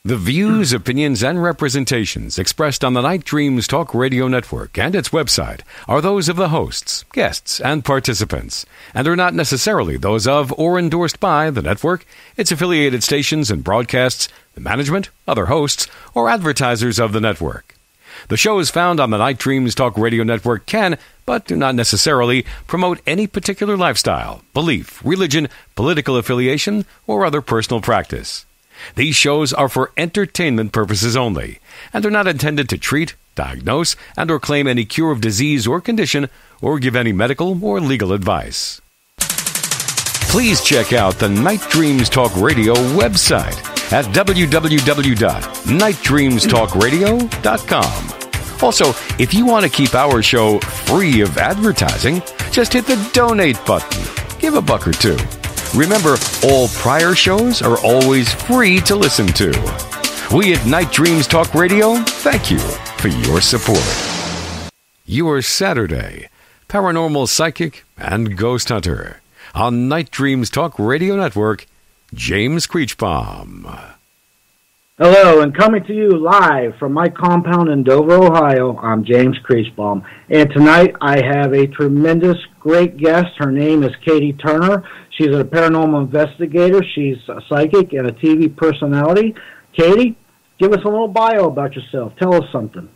The views, opinions, and representations expressed on the Night Dreams Talk Radio Network and its website are those of the hosts, guests, and participants, and are not necessarily those of or endorsed by the network, its affiliated stations and broadcasts, the management, other hosts, or advertisers of the network. The shows found on the Night Dreams Talk Radio Network can, but do not necessarily, promote any particular lifestyle, belief, religion, political affiliation, or other personal practice. These shows are for entertainment purposes only, and are not intended to treat, diagnose, and or claim any cure of disease or condition, or give any medical or legal advice. Please check out the Night Dreams Talk Radio website at www.nightdreamstalkradio.com. Also, if you want to keep our show free of advertising, just hit the donate button. Give $1 or $2. Remember, all prior shows are always free to listen to. We at Night Dreams Talk Radio thank you for your support. Your Saturday paranormal psychic and ghost hunter on Night Dreams Talk Radio Network, James Creachbaum. Hello, and coming to you live from my compound in Dover, Ohio, I'm James Creachbaum. And tonight I have a tremendous, great guest. Her name is Katie Turner. She's a paranormal investigator. She's a psychic and a TV personality. Katie, give us a little bio about yourself. Tell us something.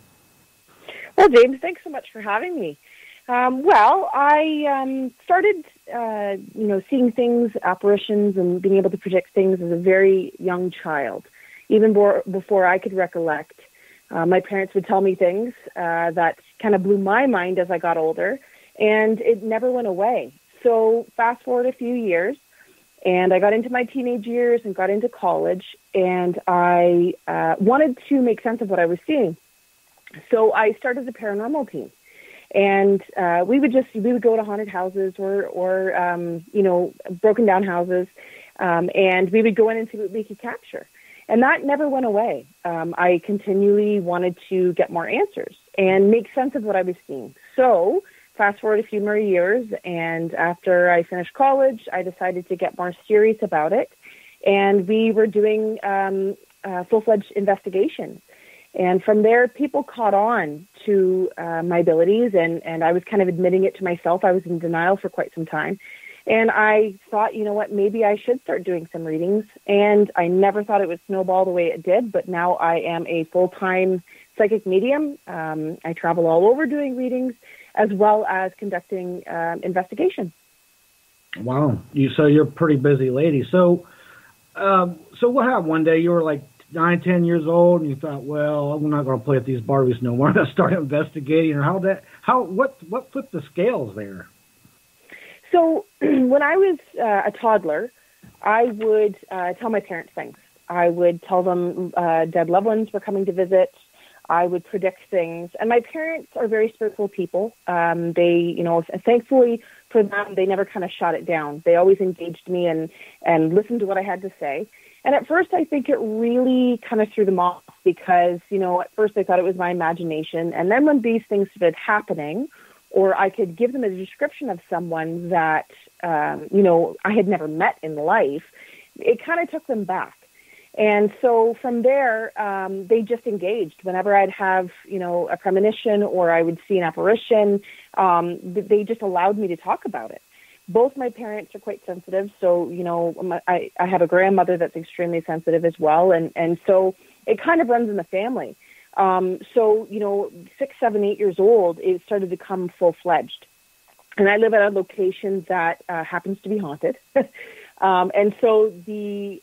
Well, James, thanks so much for having me. I started, seeing things, apparitions, and being able to predict things as a very young child. Even before I could recollect, my parents would tell me things that kind of blew my mind as I got older, and it never went away. So fast forward a few years, and I got into my teenage years and got into college, and I wanted to make sense of what I was seeing. So I started the paranormal team, and we would go to haunted houses or broken down houses, and we would go in and see what we could capture. And that never went away. I continually wanted to get more answers and make sense of what I was seeing. So fast forward a few more years, and after I finished college, I decided to get more serious about it. And we were doing full-fledged investigations. And from there, people caught on to my abilities, and I was kind of admitting it to myself. I was in denial for quite some time. And I thought, you know what, maybe I should start doing some readings. And I never thought it would snowball the way it did, but now I am a full-time psychic medium. I travel all over doing readings, as well as conducting investigation. Wow. So you're a pretty busy lady. So what happened one day? You were like 9, 10 years old, and you thought, well, I'm not going to play with these Barbies no more. I'm going to start investigating. Or what flipped the scales there? So when I was a toddler, I would tell my parents things. I would tell them dead loved ones were coming to visit. I would predict things. And my parents are very spiritual people. They, thankfully for them, they never kind of shot it down. They always engaged me and listened to what I had to say. And at first, I think it really kind of threw them off because, at first they thought it was my imagination. And then when these things started happening, or I could give them a description of someone that, I had never met in life, it kind of took them back. And so from there, they just engaged. Whenever I'd have, a premonition or I would see an apparition, they just allowed me to talk about it. Both my parents are quite sensitive. So, I have a grandmother that's extremely sensitive as well. And so it kind of runs in the family. 6, 7, 8 years old, it started to come full-fledged. And I live at a location that happens to be haunted. And so the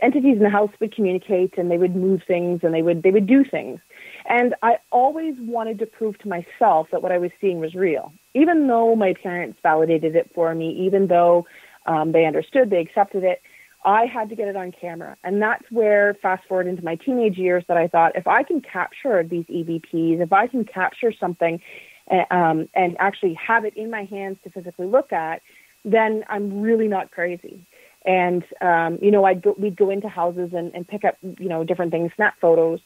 entities in the house would communicate, and they would move things, and they would do things. And I always wanted to prove to myself that what I was seeing was real, even though my parents validated it for me, even though they understood, they accepted it. I had to get it on camera. And that's where, fast forward into my teenage years, that I thought, if I can capture these EVPs, if I can capture something and actually have it in my hands to physically look at, then I'm really not crazy. And, we'd go into houses and pick up, different things, snap photos.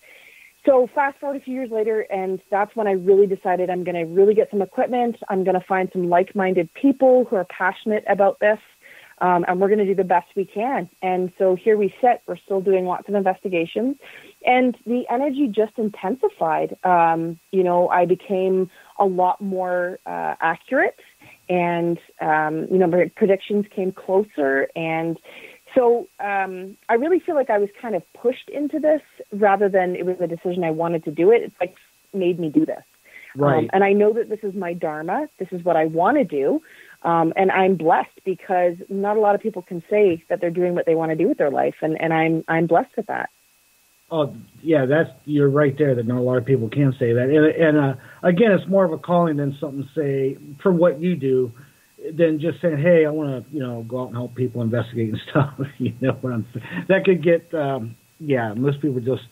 So fast forward a few years later, and that's when I really decided I'm going to really get some equipment. I'm going to find some like-minded people who are passionate about this. and we're going to do the best we can. And so here we sit. We're still doing lots of investigations, and the energy just intensified. I became a lot more accurate, and my predictions came closer. And so I really feel like I was kind of pushed into this rather than it was a decision I wanted to do it. It's like made me do this. Right. And I know that this is my dharma. This is what I want to do. And I'm blessed because not a lot of people can say that they're doing what they want to do with their life. And I'm blessed with that. Oh, yeah, you're right there that not a lot of people can say that. And again, it's more of a calling than something to say for what you do than just saying, hey, I want to, go out and help people investigate and stuff. You know what I'm saying? That could get, most people just,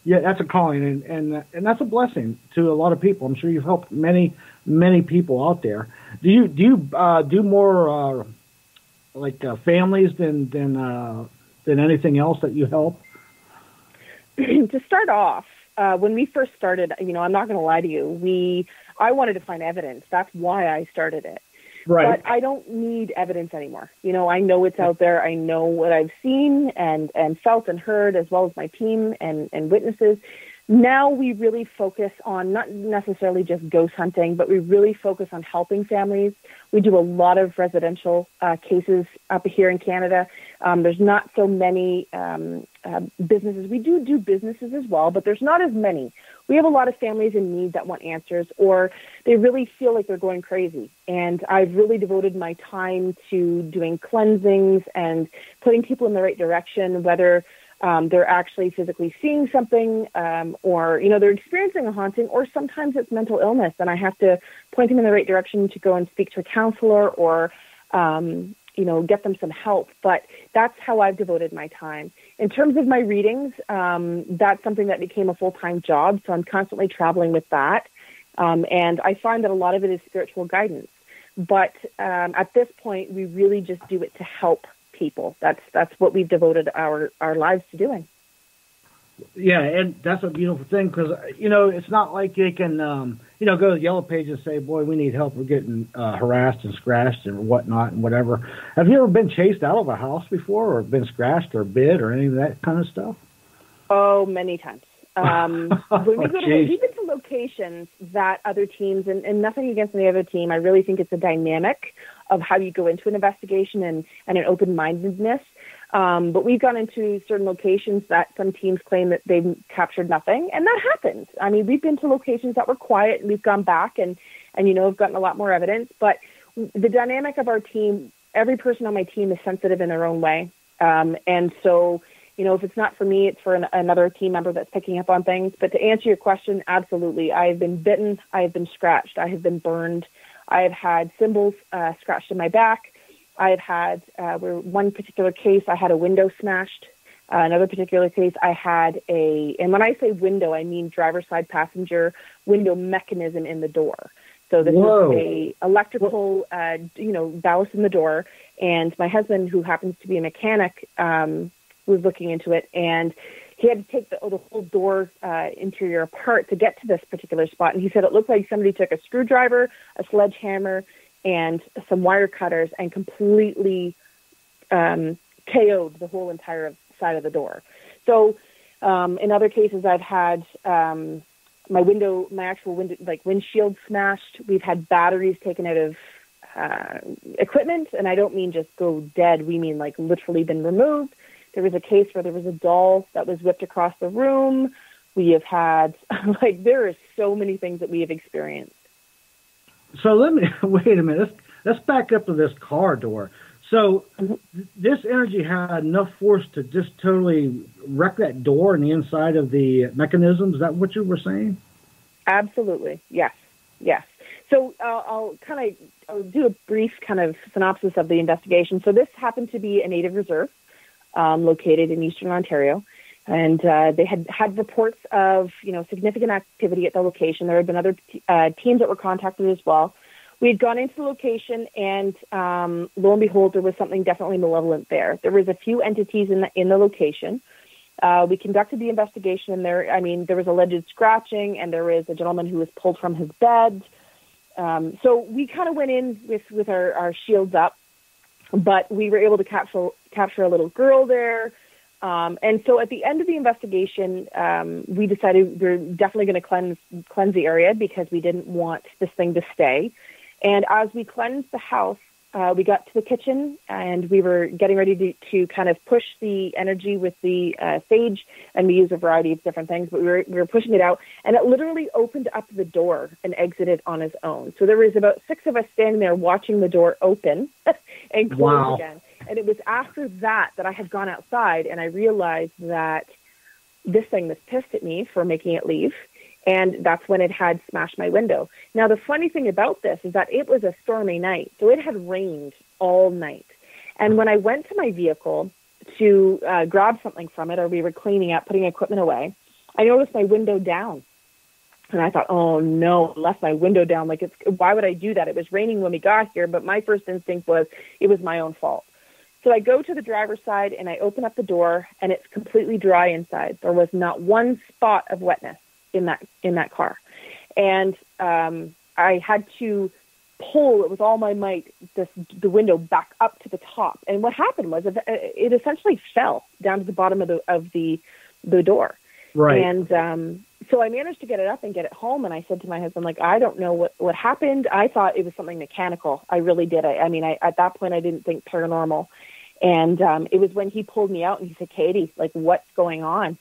that's a calling, and that's a blessing to a lot of people. I'm sure you've helped many, many people out there. Do you do more families than anything else that you help? To start off, when we first started, I'm not going to lie to you. I wanted to find evidence. That's why I started it. Right. But I don't need evidence anymore. I know it's out there. I know what I've seen and felt and heard, as well as my team and witnesses. Now we really focus on not necessarily just ghost hunting, but we really focus on helping families. We do a lot of residential cases up here in Canada. There's not so many businesses. We do businesses as well, but there's not as many. We have a lot of families in need that want answers, or they really feel like they're going crazy. And I've really devoted my time to doing cleansings and putting people in the right direction, whether they're actually physically seeing something, or, they're experiencing a haunting, or sometimes it's mental illness, and I have to point them in the right direction to go and speak to a counselor or, get them some help. But that's how I've devoted my time. In terms of my readings, that's something that became a full-time job, so I'm constantly traveling with that. And I find that a lot of it is spiritual guidance. But at this point, we really just do it to help people. That's what we've devoted our lives to doing. Yeah, and that's a beautiful thing because, it's not like they can, go to the Yellow Page and say, boy, we need help. We're getting harassed and scratched and whatnot and whatever. Have you ever been chased out of a house before or been scratched or bit or any of that kind of stuff? Oh, many times. When we've been to locations that other teams, and nothing against any other team, I really think it's a dynamic of how you go into an investigation and an open-mindedness. But we've gone into certain locations that some teams claim that they've captured nothing, and that happens. I mean, we've been to locations that were quiet, and we've gone back and have gotten a lot more evidence. But the dynamic of our team, every person on my team is sensitive in their own way. And so, if it's not for me, it's for another team member that's picking up on things. But to answer your question, absolutely. I have been bitten. I have been scratched. I have been burned. I have had symbols scratched in my back. I have had, one particular case, I had a window smashed. Another particular case, I had and when I say window, I mean driver's side passenger window mechanism in the door. So this is a electrical, ballast in the door. And my husband, who happens to be a mechanic, was looking into it, and he had to take the whole door interior apart to get to this particular spot. And he said it looked like somebody took a screwdriver, a sledgehammer, and some wire cutters and completely KO'd the whole entire side of the door. So in other cases, I've had my actual window, like windshield smashed. We've had batteries taken out of equipment, and I don't mean just go dead. We mean like literally been removed. There was a case where there was a doll that was whipped across the room. We have had, there are so many things that we have experienced. So wait a minute. Let's back up to this car door. So this energy had enough force to just totally wreck that door and the inside of the mechanism. Is that what you were saying? Absolutely. Yes. So I'll do a brief kind of synopsis of the investigation. So this happened to be a native reserve located in Eastern Ontario. And they had reports of, significant activity at the location. There had been other teams that were contacted as well. We had gone into the location, and lo and behold, there was something definitely malevolent there. There was a few entities in the location. We conducted the investigation, and there was alleged scratching, and there was a gentleman who was pulled from his bed. So we kind of went in with our shields up. but we were able to capture a little girl there. And so at the end of the investigation, we decided we're definitely going to cleanse the area because we didn't want this thing to stay. And as we cleansed the house, we got to the kitchen and we were getting ready to kind of push the energy with the sage, and we used a variety of different things, but we were pushing it out, and it literally opened up the door and exited on its own. So there was about 6 of us standing there watching the door open and close again. And it was after that I had gone outside and I realized that this thing was pissed at me for making it leave. And that's when it had smashed my window. Now, the funny thing about this is that it was a stormy night. So it had rained all night. And when I went to my vehicle to grab something from it, or we were cleaning up, putting equipment away, I noticed my window down. And I thought, oh, no, I left my window down. Why would I do that? It was raining when we got here, but my first instinct was it was my own fault. So I go to the driver's side and I open up the door, and it's completely dry inside. There was not one spot of wetness in that car. And I had to pull it with all my might, the window back up to the top. And what happened was it essentially fell down to the bottom of the door. Right. And so I managed to get it up and get it home. And I said to my husband, I don't know what happened. I thought it was something mechanical. I really did. At that point, I didn't think paranormal. And it was when he pulled me out and he said, Katie, what's going on?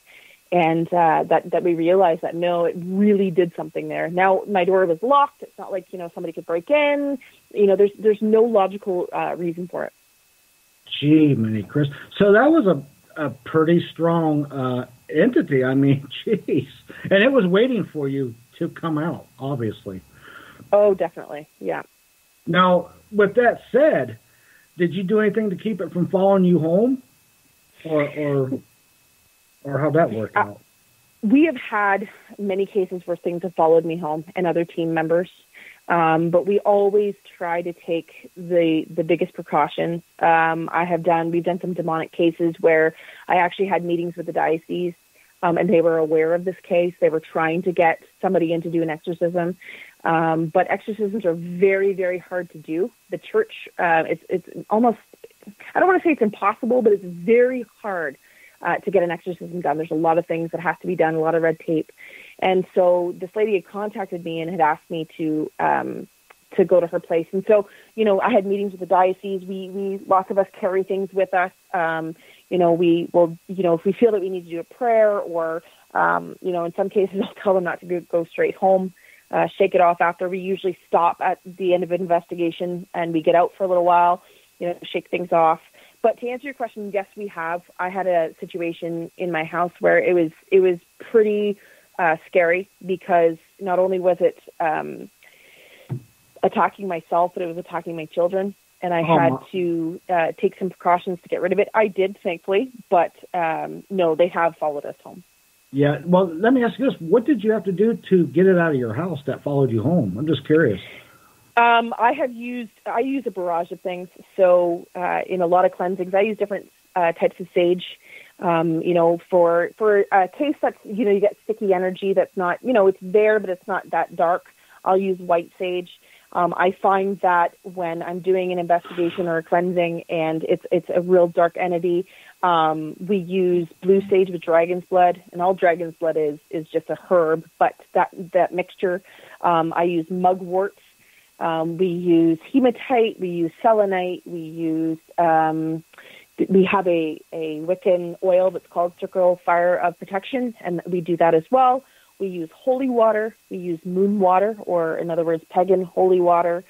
And that we realized that, no, it really did something there. Now, my door was locked. It's not like, somebody could break in. There's no logical reason for it. Gee, mini Chris. So that was a pretty strong entity. I mean, geez. And it was waiting for you to come out, obviously. Oh, definitely. Yeah. Now, with that said, did you do anything to keep it from following you home? Or how'd that work out? We have had many cases where things have followed me home and other team members, but we always try to take the biggest precautions. We've done some demonic cases where I actually had meetings with the diocese, and they were aware of this case. They were trying to get somebody in to do an exorcism, but exorcisms are very, very hard to do. The church, it's almost, I don't want to say it's impossible, but it's very hard to get an exorcism done. There's a lot of things that have to be done, a lot of red tape. And so this lady had contacted me and had asked me to go to her place. And so, I had meetings with the diocese. We lots of us carry things with us. We will, if we feel that we need to do a prayer or, in some cases I'll tell them not to go straight home, shake it off after. We usually stop at the end of an investigation and we get out for a little while, shake things off. But to answer your question, yes, we have. I had a situation in my house where it was pretty scary because not only was it attacking myself, but it was attacking my children, and I had to take some precautions to get rid of it. I did, thankfully, but no, they have followed us home. Yeah. Well, let me ask you this: what did you have to do to get it out of your house that followed you home? I'm just curious. I use a barrage of things. So in a lot of cleansings, I use different types of sage. For a case that's, you get sticky energy that's not, it's there, but it's not that dark. I'll use white sage. I find that when I'm doing an investigation or a cleansing and it's a real dark entity, we use blue sage with dragon's blood, and all dragon's blood is just a herb, but that mixture, I use mugwort. We use hematite, we use selenite, we have a Wiccan oil that's called Circle Fire of Protection, and we do that as well. We use holy water, we use moon water, or in other words, pagan holy water.